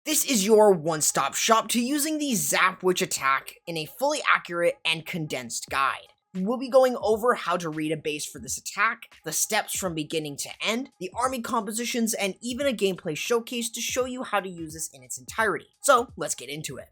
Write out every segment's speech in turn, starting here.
This is your one-stop shop to using the ZapQuake attack in a fully accurate and condensed guide. We'll be going over how to read a base for this attack, the steps from beginning to end, the army compositions, and even a gameplay showcase to show you how to use this in its entirety. So let's get into it.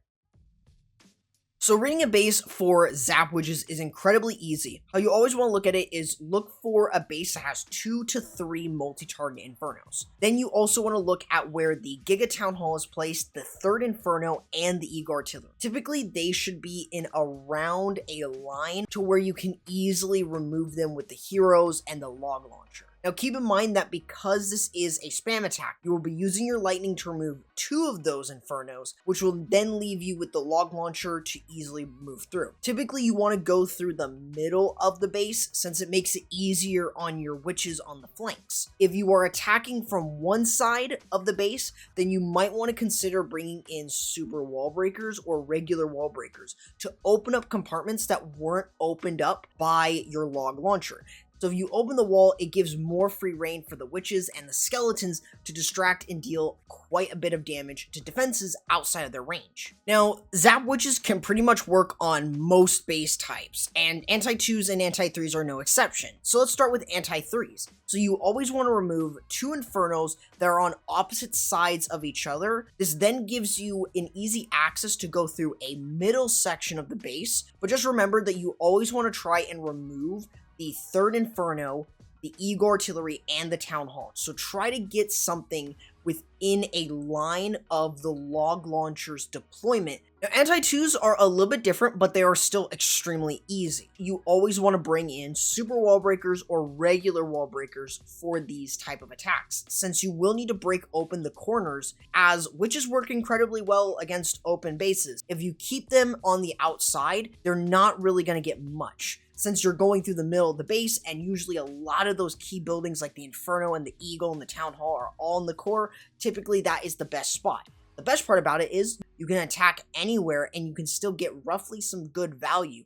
So reading a base for ZapQuake is incredibly easy. How you always want to look at it is look for a base that has 2 to 3 multi-target Infernos. Then you also want to look at where the Giga Town Hall is placed, the 3rd Inferno, and the Eagle Artillery. Typically, they should be in around a line to where you can easily remove them with the heroes and the log launcher. Now keep in mind that because this is a spam attack, you will be using your lightning to remove 2 of those Infernos, which will then leave you with the log launcher to easily move through. Typically you want to go through the middle of the base since it makes it easier on your witches on the flanks. If you are attacking from one side of the base, then you might want to consider bringing in super wall breakers or regular wall breakers to open up compartments that weren't opened up by your log launcher. So if you open the wall, it gives more free reign for the witches and the skeletons to distract and deal quite a bit of damage to defenses outside of their range. Now, ZapQuake can pretty much work on most base types, and anti-2s and anti-3s are no exception. So let's start with anti-3s. So you always want to remove 2 Infernos that are on opposite sides of each other. This then gives you an easy access to go through a middle section of the base, but just remember that you always want to try and remove the 3rd Inferno, the Eagle Artillery, and the Town Hall. So try to get something within a line of the log launcher's deployment. Now, anti-2s are a little bit different, but they are still extremely easy. You always want to bring in super wall breakers or regular wall breakers for these type of attacks, since you will need to break open the corners, as witches work incredibly well against open bases. If you keep them on the outside, they're not really going to get much, since you're going through the middle of the base, and usually a lot of those key buildings like the Inferno and the Eagle and the Town Hall are all in the core. Typically that is the best spot. The best part about it is you can attack anywhere and you can still get roughly some good value.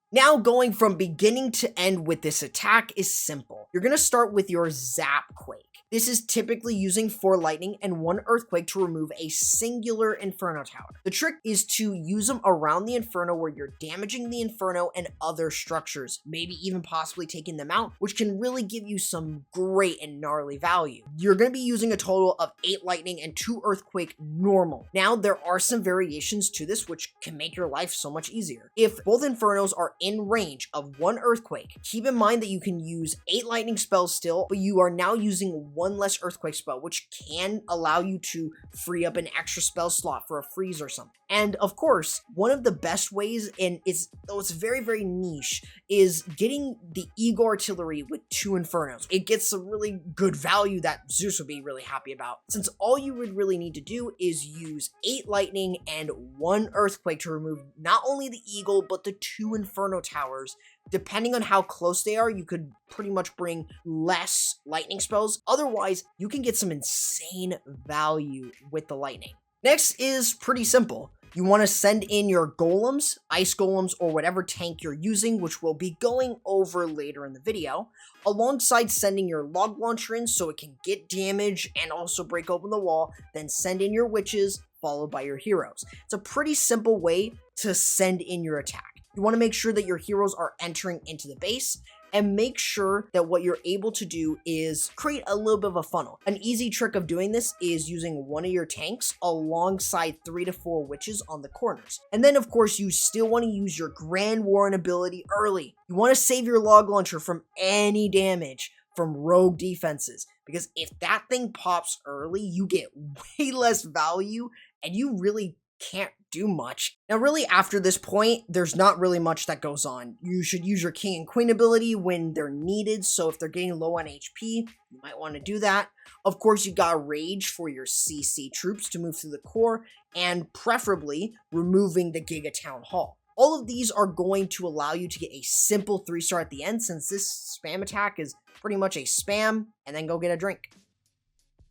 Now, going from beginning to end with this attack is simple. You're going to start with your ZapQuake. This is typically using 4 lightning and 1 earthquake to remove a singular Inferno tower. The trick is to use them around the Inferno where you're damaging the Inferno and other structures, maybe even possibly taking them out, which can really give you some great and gnarly value. You're going to be using a total of 8 lightning and 2 earthquake normal. Now, there are some variations to this which can make your life so much easier. If both Infernos are in range of 1 earthquake, keep in mind that you can use 8 lightning spells still, but you are now using 1 less earthquake spell, which can allow you to free up an extra spell slot for a freeze or something. And of course, one of the best ways, and though it's very, very niche, is getting the Eagle Artillery with 2 Infernos. It gets a really good value that Zeus would be really happy about, since all you would really need to do is use 8 lightning and 1 earthquake to remove not only the Eagle, but the 2 Inferno towers. Depending on how close they are, you could pretty much bring less lightning spells. Otherwise, you can get some insane value with the lightning. Next is pretty simple. You want to send in your golems, ice golems, or whatever tank you're using, which we'll be going over later in the video, alongside sending your log launcher in so it can get damage and also break open the wall, then send in your witches, followed by your heroes. It's a pretty simple way to send in your attack. You want to make sure that your heroes are entering into the base, and make sure that what you're able to do is create a little bit of a funnel. An easy trick of doing this is using one of your tanks alongside 3 to 4 witches on the corners. And then of course you still want to use your Grand Warren ability early. You want to save your log launcher from any damage from rogue defenses, because if that thing pops early, you get way less value and you really can't do much. Now really after this point, there's not really much that goes on. You should use your King and Queen ability when they're needed, so if they're getting low on HP, you might want to do that. Of course, you got Rage for your CC troops to move through the core, and preferably removing the Giga Town Hall. All of these are going to allow you to get a simple 3-star at the end, since this spam attack is pretty much a spam, and then go get a drink.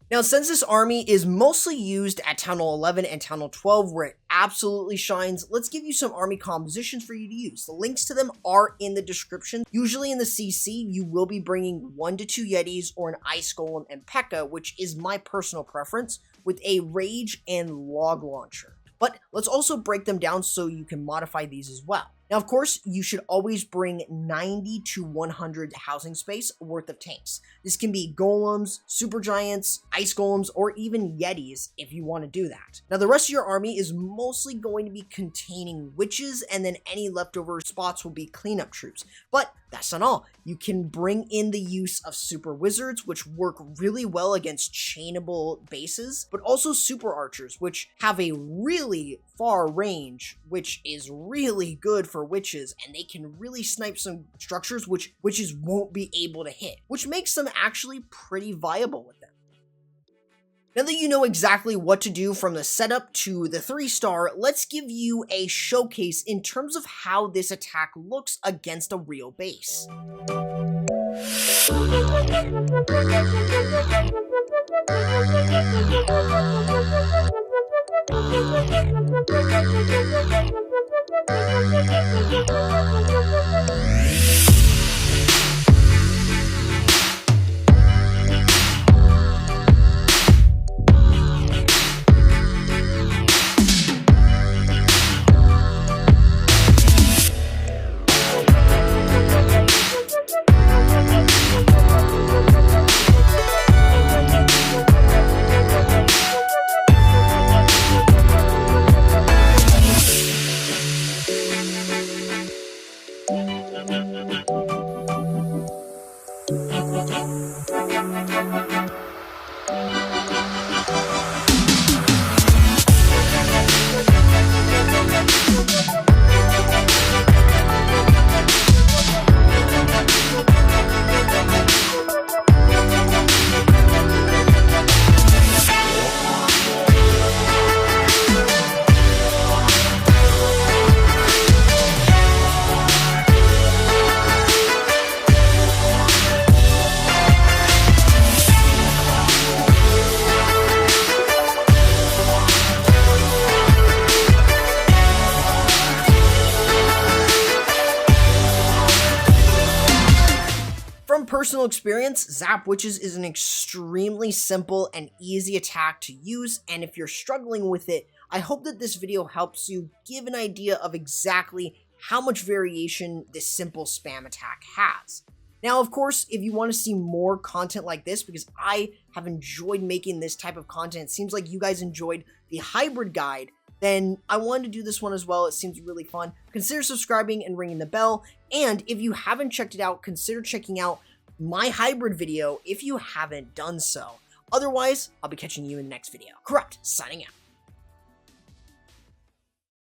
Now, since this army is mostly used at Town Hall 11 and Town Hall 12 where it absolutely shines, let's give you some army compositions for you to use. The links to them are in the description. Usually in the CC, you will be bringing 1 to 2 Yetis or an Ice Golem and P.E.K.K.A, which is my personal preference, with a Rage and Log Launcher. But let's also break them down so you can modify these as well. Now, of course, you should always bring 90 to 100 housing space worth of tanks. This can be golems, supergiants, ice golems, or even yetis if you want to do that. Now, the rest of your army is mostly going to be containing witches, and then any leftover spots will be cleanup troops. But that's not all. You can bring in the use of super wizards, which work really well against chainable bases, but also super archers, which have a really far range, which is really good for witches, and they can really snipe some structures which witches won't be able to hit, which makes them actually pretty viable with them. Now that you know exactly what to do from the setup to the 3-star, let's give you a showcase in terms of how this attack looks against a real base. From personal experience, Zap Witches is an extremely simple and easy attack to use, and if you're struggling with it, I hope that this video helps you give an idea of exactly how much variation this simple spam attack has. Now, of course, if you want to see more content like this, because I have enjoyed making this type of content, it seems like you guys enjoyed the hybrid guide, then I wanted to do this one as well. It seems really fun. Consider subscribing and ringing the bell. And if you haven't checked it out, consider checking out my hybrid video if you haven't done so. Otherwise, I'll be catching you in the next video. Corrupt, signing out.